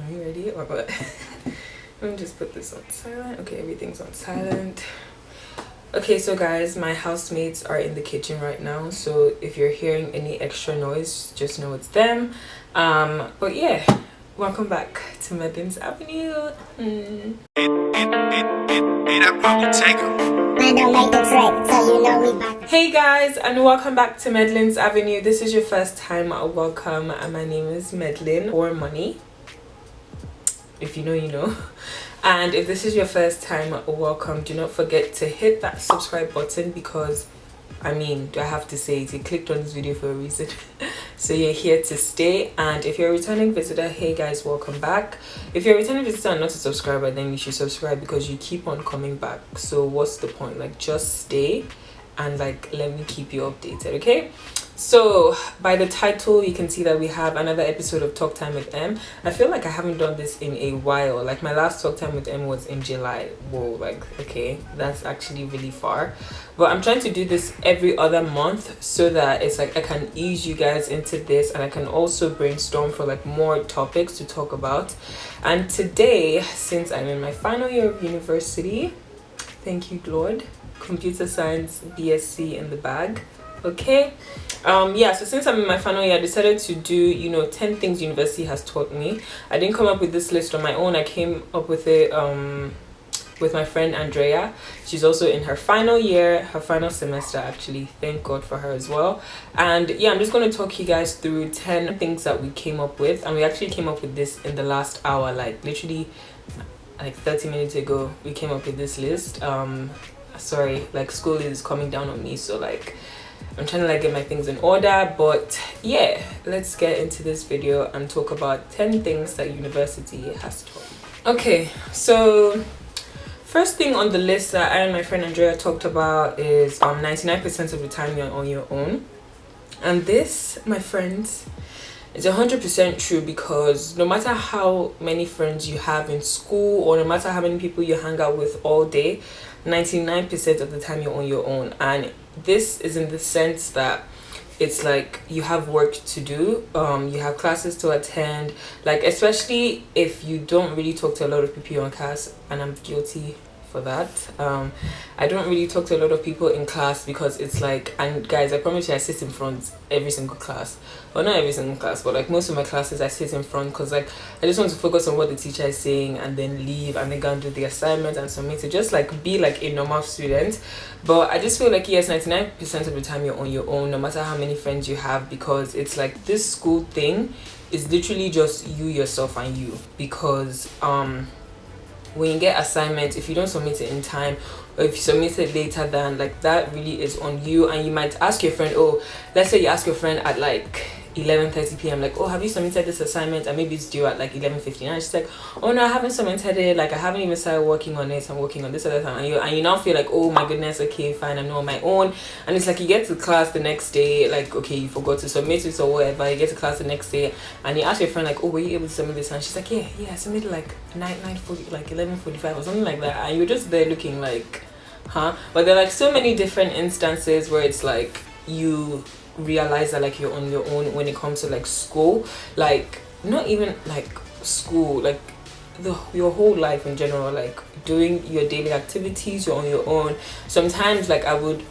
Are you ready? Or what? Let me just put this on silent. Okay, everything's on silent. Okay, so guys, my housemates are in the kitchen right now, so if you're hearing any extra noise, just know it's them. But yeah, welcome back to Madeline's Avenue. Hey guys, and welcome back to Madeline's Avenue. This is your first time, welcome. My name is Madeline, or Money. If you know, you know. And if this is your first time, welcome. Do not forget to hit that subscribe button because, I mean, do I have to say it? You clicked on this video for a reason. So you're here to stay. And if you're a returning visitor, hey guys, welcome back. If you're a returning visitor and not a subscriber, then you should subscribe because you keep on coming back. So what's the point? Like, just stay and like let me keep you updated, okay? So by the title you can see that we have another episode of Talk Time with M. I feel like I haven't done this in a while. Like my last Talk Time with M was in July. Whoa, like okay, that's actually really far. But I'm trying to do this every other month so that it's like I can ease you guys into this and I can also brainstorm for like more topics to talk about. And today, since I'm in my final year of university, thank you Lord, computer science BSc in the bag, okay. Yeah, so since I'm in my final year, I decided to do 10 things university has taught me. I didn't come up with this list on my own. I came up with it with my friend Andrea. She's also in her final year, her final semester actually. Thank God for her as well. And yeah, I'm just going to talk you guys through 10 things that we came up with, and we actually came up with this in the last hour, like literally like 30 minutes ago we came up with this list. Sorry, like school is coming down on me, so like I'm trying to like get my things in order. But yeah, let's get into this video and talk about 10 things that university has taught me. Okay, so first thing on the list that I and my friend Andrea talked about is 99% of the time you're on your own. And this, my friends, is 100% true, because no matter how many friends you have in school or no matter how many people you hang out with all day, 99% of the time you're on your own. And this is in the sense that it's like you have work to do, you have classes to attend, like especially if you don't really talk to a lot of people on class, and I'm guilty for that. I don't really talk to a lot of people in class because it's like, and guys, I promise you I sit in front every single class. Well, not every single class, but like most of my classes I sit in front because like I just want to focus on what the teacher is saying and then leave and then go and do the assignment and submit it, just like be like a normal student. But I just feel like yes, 99% of the time you're on your own, no matter how many friends you have, because it's like this school thing is literally just you, yourself and you. Because when you get assignments, if you don't submit it in time or if you submit it later than, like that really is on you. And you might ask your friend, oh, let's say you ask your friend at like 11:30 p.m. like, oh, have you submitted this assignment? And maybe it's due at like 11:59. And she's like, oh no, I haven't submitted it, like I haven't even started working on it, I'm working on this other time. And you now feel like, oh my goodness, okay fine, I'm not on my own. And it's like you get to class the next day, like okay, you forgot to submit it or whatever. You get to class the next day and you ask your friend like, oh, were you able to submit this? And she's like, yeah I submitted like 9:40, like 11:45 or something like that. And you're just there looking like, huh? But there are like so many different instances where it's like you realize that like you're on your own when it comes to like school, like not even like school, like your whole life in general, like doing your daily activities, you're on your own. Sometimes like I would,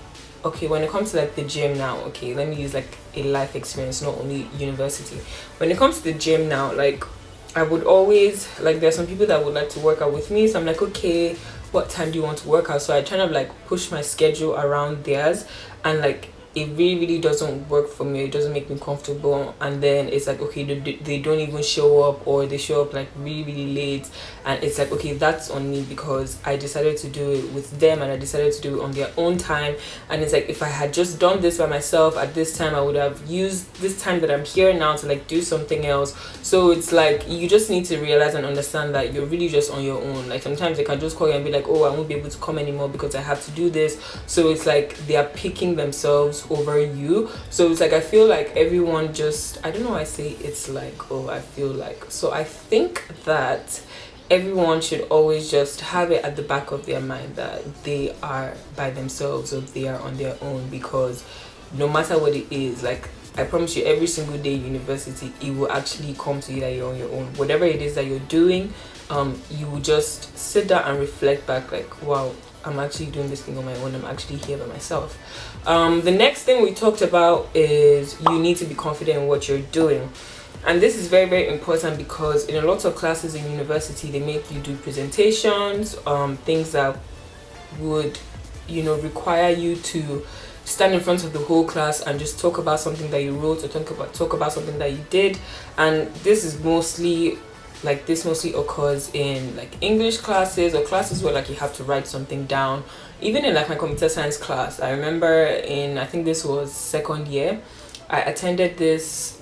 okay, when it comes to like the gym now, okay, let me use like a life experience, not only university. When it comes to the gym now, like I would always, like there's some people that would like to work out with me, so I'm like, okay, what time do you want to work out? So I kind of like push my schedule around theirs, and like it really doesn't work for me, it doesn't make me comfortable. And then it's like, okay, they don't even show up, or they show up like really late, and it's like, okay, that's on me because I decided to do it with them and I decided to do it on their own time. And it's like, if I had just done this by myself at this time, I would have used this time that I'm here now to like do something else. So it's like you just need to realize and understand that you're really just on your own. Like sometimes they can just call you and be like, oh, I won't be able to come anymore because I have to do this. So it's like they are picking themselves over you. So it's like I feel like everyone just, I don't know why I say it's like, oh, I feel like, so I think that everyone should always just have it at the back of their mind that they are by themselves or they are on their own, because no matter what it is, like I promise you, every single day in university, it will actually come to you that you're on your own. Whatever it is that you're doing, you will just sit down and reflect back, like, wow, I'm actually doing this thing on my own. I'm actually here by myself. The next thing we talked about is you need to be confident in what you're doing. And this is very, very important because in a lot of classes in university, they make you do presentations, things that would, require you to stand in front of the whole class and just talk about something that you wrote, or talk about something that you did. And this mostly occurs in like English classes, or classes where like you have to write something down. Even in like my computer science class, I remember I think this was second year, I attended this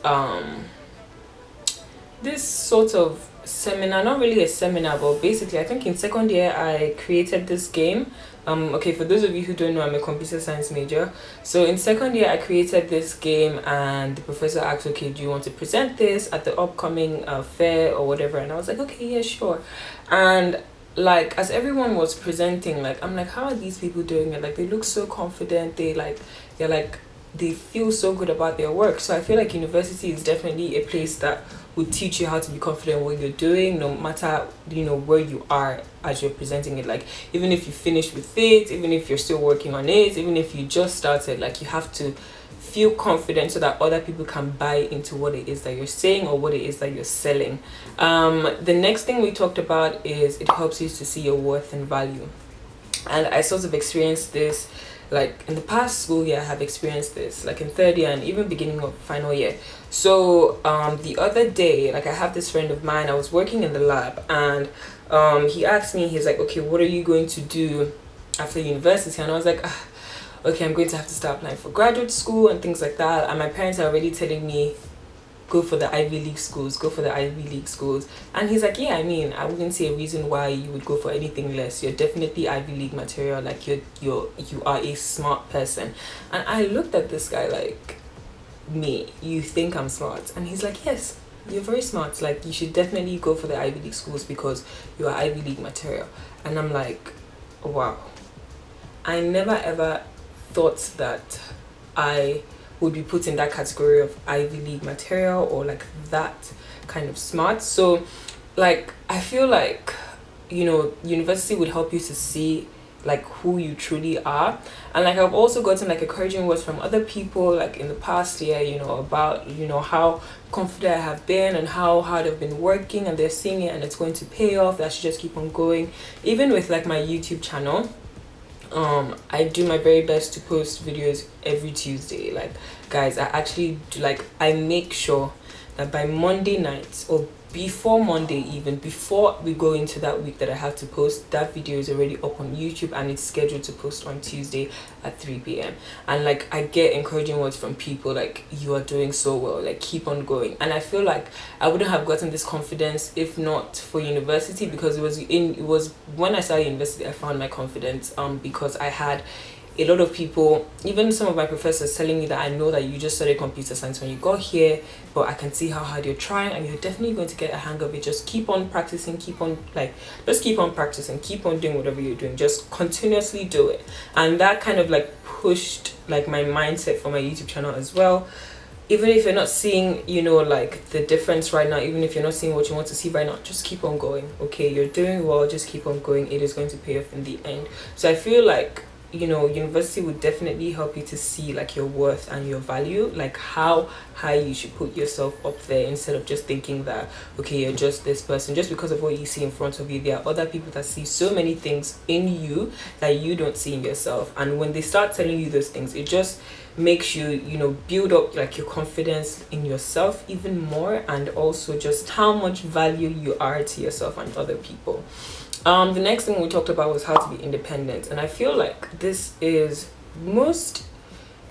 this sort of seminar, not really a seminar, but basically I think in second year I created this game. Okay, for those of you who don't know, I'm a computer science major. So in second year I created this game, and the professor asked, okay, do you want to present this at the upcoming fair or whatever? And I was like, okay, yeah, sure. And like as everyone was presenting, like I'm like, how are these people doing it? Like they look so confident, they feel so good about their work. So I feel like university is definitely a place that will teach you how to be confident in what you're doing, no matter where you are as you're presenting it. Like even if you finish with it, even if you're still working on it, even if you just started, like you have to feel confident so that other people can buy into what it is that you're saying or what it is that you're selling. The next thing we talked about is it helps you to see your worth and value. And I sort of experienced this like in the past school year. I have experienced this like in third year and even beginning of final year. So the other day, like I have this friend of mine, I was working in the lab, and he asked me, he's like, okay, what are you going to do after university? And I was like, okay, I'm going to have to start applying for graduate school and things like that. And my parents are already telling me, go for the Ivy League schools, go for the Ivy League schools. And he's like, yeah, I mean, I wouldn't see a reason why you would go for anything less. You're definitely Ivy League material. Like you are a smart person. And I looked at this guy like, me, you think I'm smart? And he's like, yes, you're very smart. Like you should definitely go for the Ivy League schools because you are Ivy League material. And I'm like, wow, I never ever thought that I would be put in that category of Ivy League material or like that kind of smart. So like I feel like university would help you to see like who you truly are. And like I've also gotten like encouraging words from other people like in the past year, about how confident I have been and how hard I've been working, and they're seeing it and it's going to pay off, that I should just keep on going. Even with like my YouTube channel, I do my very best to post videos every Tuesday. Like guys, I actually do, like I make sure that by Monday night or before Monday, even before we go into that week that I have to post, that video is already up on YouTube and it's scheduled to post on Tuesday at 3 p.m. And like I get encouraging words from people like, you are doing so well, like keep on going. And I feel like I wouldn't have gotten this confidence if not for university, because it was when I started university I found my confidence, because I had a lot of people, even some of my professors, telling me that I know that you just studied computer science when you got here, but I can see how hard you're trying and you're definitely going to get a hang of it. Just keep on practicing, keep on practicing, keep on doing whatever you're doing, just continuously do it. And that kind of like pushed like my mindset for my YouTube channel as well. Even if you're not seeing like the difference right now, even if you're not seeing what you want to see right now, just keep on going. Okay, you're doing well, just keep on going. It is going to pay off in the end. So I feel like university would definitely help you to see like your worth and your value, like how high you should put yourself up there, instead of just thinking that okay, you're just this person just because of what you see in front of you. There are other people that see so many things in you that you don't see in yourself, and when they start telling you those things, it just makes you build up like your confidence in yourself even more, and also just how much value you are to yourself and other people. The next thing we talked about was how to be independent, and I feel like this is most,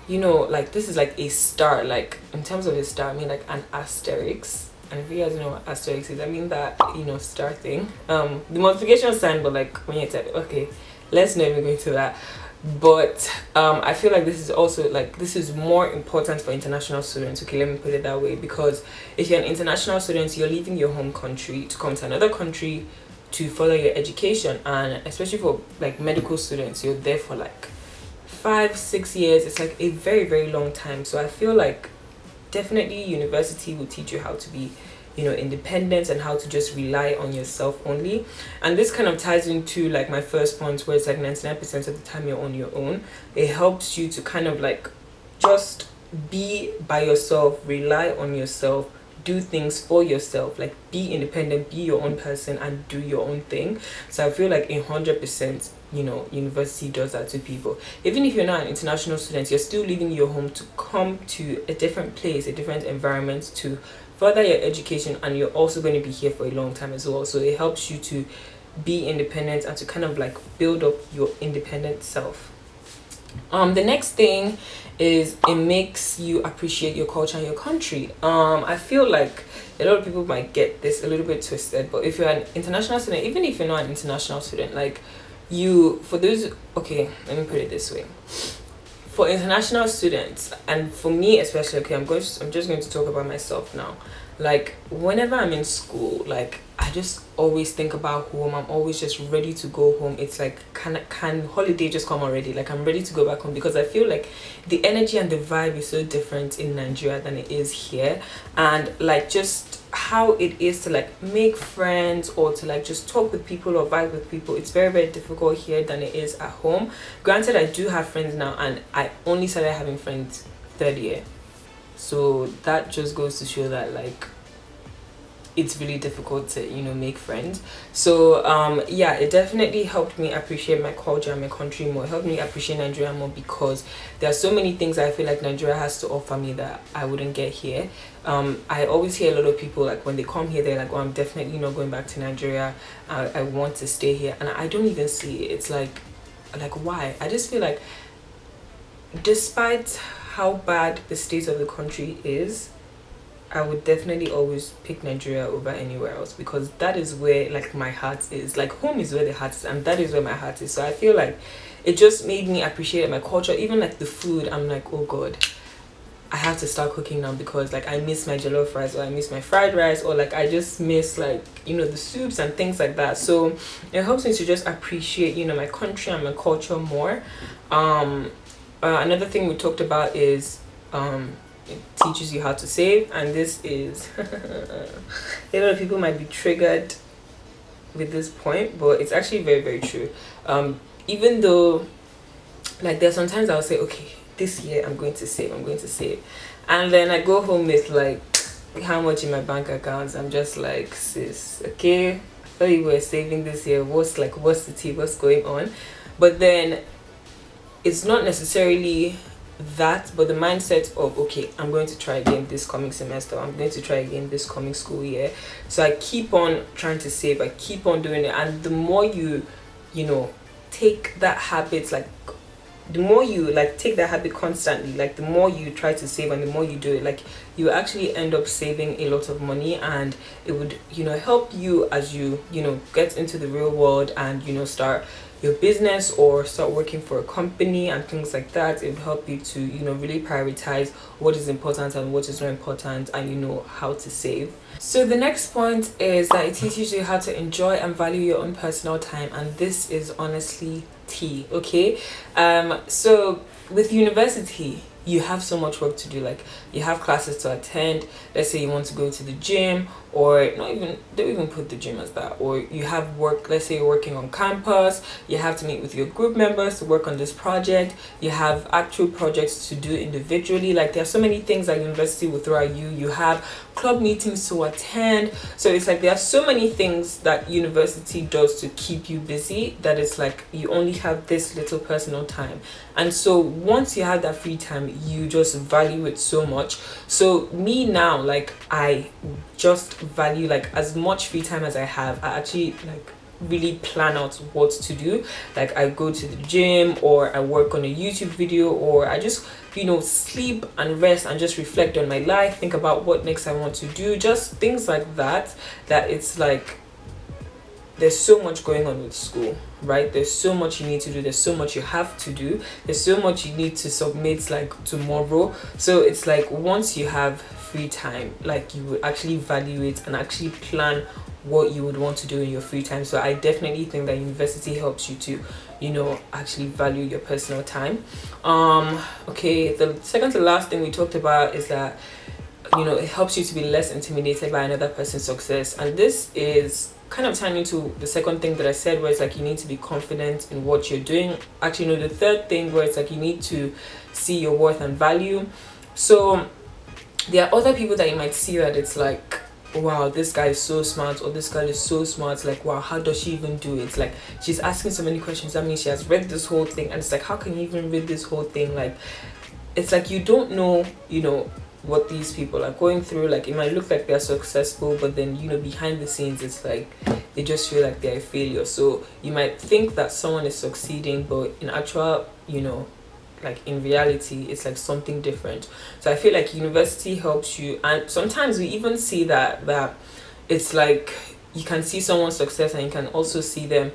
like this is like a star, like in terms of a star, I mean like an asterisk. And if you guys know what asterisk is, I mean that star thing, the multiplication sign, but like when you type it. Okay, let's not even go into that. But I feel like this is also like, this is more important for international students. Okay, let me put it that way, because if you're an international student, you're leaving your home country to come to another country to further your education, and especially for like medical students, you're there for like 5-6 years. It's like a very, very long time. So I feel like definitely university will teach you how to be, you know, independent and how to just rely on yourself only. And this kind of ties into like my first point, where it's like 99% of the time you're on your own. It helps you to kind of like just be by yourself, rely on yourself, do things for yourself, like be independent, be your own person and do your own thing. So I feel like 100%, you know, university does that to people. Even if you're not an international student, you're still leaving your home to come to a different place, a different environment to further your education, and you're also going to be here for a long time as well. So it helps you to be independent and to kind of like build up your independent self. The next thing is it makes you appreciate your culture and your country. I feel like a lot of people might get this a little bit twisted, but if you're an international student, even if you're not an international student, like for those, okay, let me put it this way. For international students, and for me especially, okay, I'm just going to talk about myself now. Like whenever I'm in school, like I just always think about home. I'm always just ready to go home. It's like, can holiday just come already? Like I'm ready to go back home, because I feel like the energy and the vibe is so different in Nigeria than it is here. And like just how it is to like make friends or to like just talk with people or vibe with people, it's very, very difficult here than it is at home. Granted, I do have friends now, and I only started having friends third year. So that just goes to show that like it's really difficult to, you know, make friends. So yeah, it definitely helped me appreciate my culture and my country more. It helped me appreciate Nigeria more, because there are so many things I feel like Nigeria has to offer me that I wouldn't get here. I always hear a lot of people, like when they come here, they're like, oh, I'm definitely not going back to Nigeria. I want to stay here. And I don't even see it. It's like why? I just feel like despite how bad the state of the country is, I would definitely always pick Nigeria over anywhere else, because that is where like my heart is. Like home is where the heart is, and that is where my heart is. So I feel like it just made me appreciate my culture. Even like the food, I'm like, oh god, I have to start cooking now, because like I miss my jollof rice, or I miss my fried rice, or like I just miss like, you know, the soups and things like that. So it helps me to just appreciate, you know, my country and my culture more. Another thing we talked about is it teaches you how to save, and this is a lot of people might be triggered with this point, but it's actually very, very true. Even though like there's sometimes I'll say, okay, this year I'm going to save, and then I go home with like how much in my bank accounts. I'm just like, sis, okay, I thought you were saving this year, what's the tea, what's going on? But then it's not necessarily that, but the mindset of, okay, I'm going to try again this coming semester, I'm going to try again this coming school year. So I keep on trying to save, I keep on doing it. And the more you know, take that habit, like the more you like take that habit constantly, like the more you try to save and the more you do it, like you actually end up saving a lot of money. And it would, you know, help you as you know, get into the real world and, you know, start your business or start working for a company and things like that. It will help you to, you know, really prioritize what is important and what is not important, and you know how to save. So the next point is that it teaches you how to enjoy and value your own personal time, and this is honestly key. Okay, so with university you have so much work to do. Like you have classes to attend. Let's say you want to go to the gym, or not even, don't even put the gym as that, or you have work, let's say you're working on campus, you have to meet with your group members to work on this project, you have actual projects to do individually. Like there are so many things that university will throw at you. You have club meetings to attend. So it's like there are so many things that university does to keep you busy, that it's like you only have this little personal time. And so once you have that free time, you just value it so much. So me now, like I just value like as much free time as I have. I actually like really plan out what to do. Like I go to the gym, or I work on a YouTube video, or I just, you know, sleep and rest and just reflect on my life, think about what next I want to do, just things like that. That it's like there's so much going on with school, right? There's so much you need to do, there's so much you have to do, there's so much you need to submit like tomorrow. So it's like once you have free time, like you would actually value it and actually plan what you would want to do in your free time. So I definitely think that university helps you to, you know, actually value your personal time. Okay, the second to last thing we talked about is that it helps you to be less intimidated by another person's success. And this is kind of tying into the second thing that I said, where it's like you need to be confident in what you're doing. Actually, no, the third thing, where it's like you need to see your worth and value. So there are other people that you might see that it's like, wow, this guy is so smart, or this girl is so smart, like, wow, how does she even do it? Like, she's asking so many questions. That means she has read this whole thing. And it's like, how can you even read this whole thing? Like, it's like you don't know, what these people are going through. Like, it might look like they're successful, but then, behind the scenes, it's like they just feel like they're a failure. So you might think that someone is succeeding, but in actual, like in reality, it's like something different. So I feel like university helps you. And sometimes we even see that it's like you can see someone's success, and you can also see them,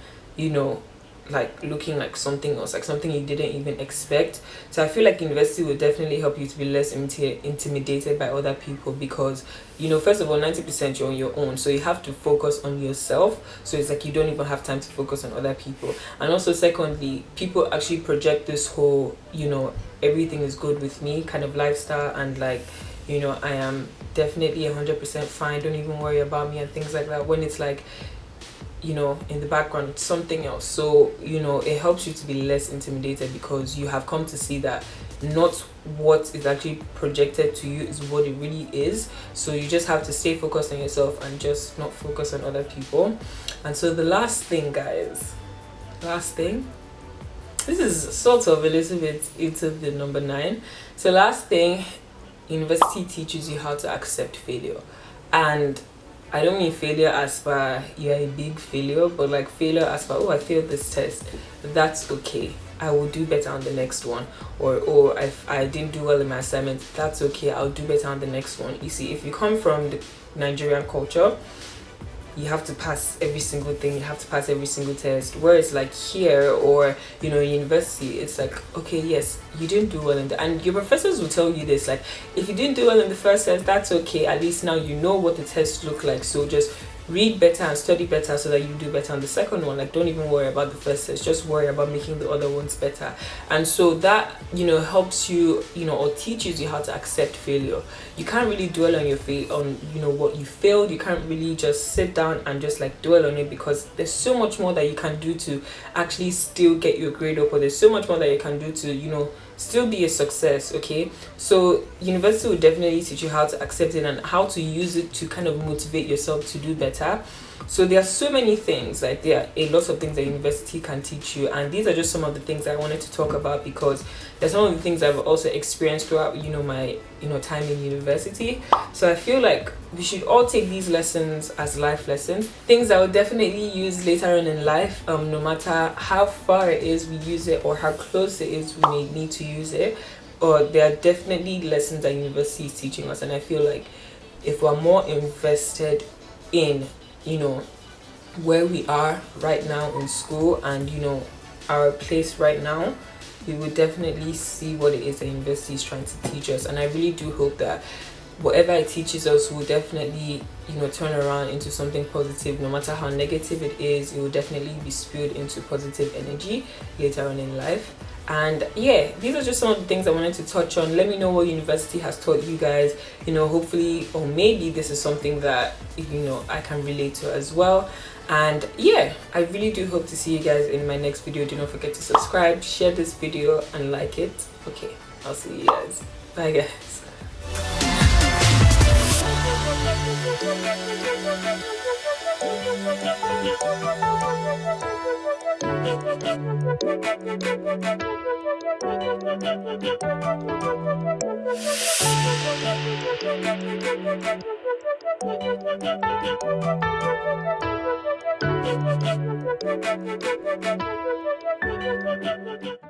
like looking like something else, like something you didn't even expect. So I feel like university will definitely help you to be less intimidated by other people, because first of all, 90% you're on your own, so you have to focus on yourself. So it's like you don't even have time to focus on other people. And also, secondly, people actually project this whole everything is good with me kind of lifestyle, and like I am definitely 100% fine, don't even worry about me, and things like that, when it's like in the background it's something else. So it helps you to be less intimidated, because you have come to see that not what is actually projected to you is what it really is. So you just have to stay focused on yourself and just not focus on other people. And so the last thing, guys, this is sort of a little bit into the number 9. So last thing, university teaches you how to accept failure. And I don't mean failure as far you're a big failure, but like failure as far, oh, I failed this test, that's okay, I will do better on the next one. Or if I didn't do well in my assignment, that's okay, I'll do better on the next one. You see, if you come from the Nigerian culture, you have to pass every single thing, you have to pass every single test. Whereas like here, or university, it's like, okay, yes, you didn't do well in the, and your professors will tell you this, like, if you didn't do well in the first test, that's okay, at least now you know what the tests look like, so just read better and study better so that you do better on the second one. Like, don't even worry about the first test, just worry about making the other ones better. And so that helps you, or teaches you how to accept failure. You can't really dwell on your on what you failed. You can't really just sit down and just like dwell on it, because there's so much more that you can do to actually still get your grade up, or there's so much more that you can do to still be a success. Okay, so university will definitely teach you how to accept it and how to use it to kind of motivate yourself to do better. So there are so many things, like there are a lot of things that university can teach you, and these are just some of the things I wanted to talk about, because there's some of the things I've also experienced throughout my time in university. So I feel like we should all take these lessons as life lessons, things I would definitely use later on in life, no matter how far it is we use it or how close it is we may need to use it. Or there are definitely lessons that university is teaching us, and I feel like if we're more invested in where we are right now in school, and our place right now, we would definitely see what it is that university is trying to teach us. And I really do hope that whatever it teaches us will definitely turn around into something positive. No matter how negative it is, it will definitely be spewed into positive energy later on in life. And yeah, these are just some of the things I wanted to touch on. Let me know what university has taught you guys. Hopefully, or maybe this is something that I can relate to as well. And yeah, I really do hope to see you guys in my next video. Do not forget to subscribe, share this video, and like it. Okay, I'll see you guys. Bye guys.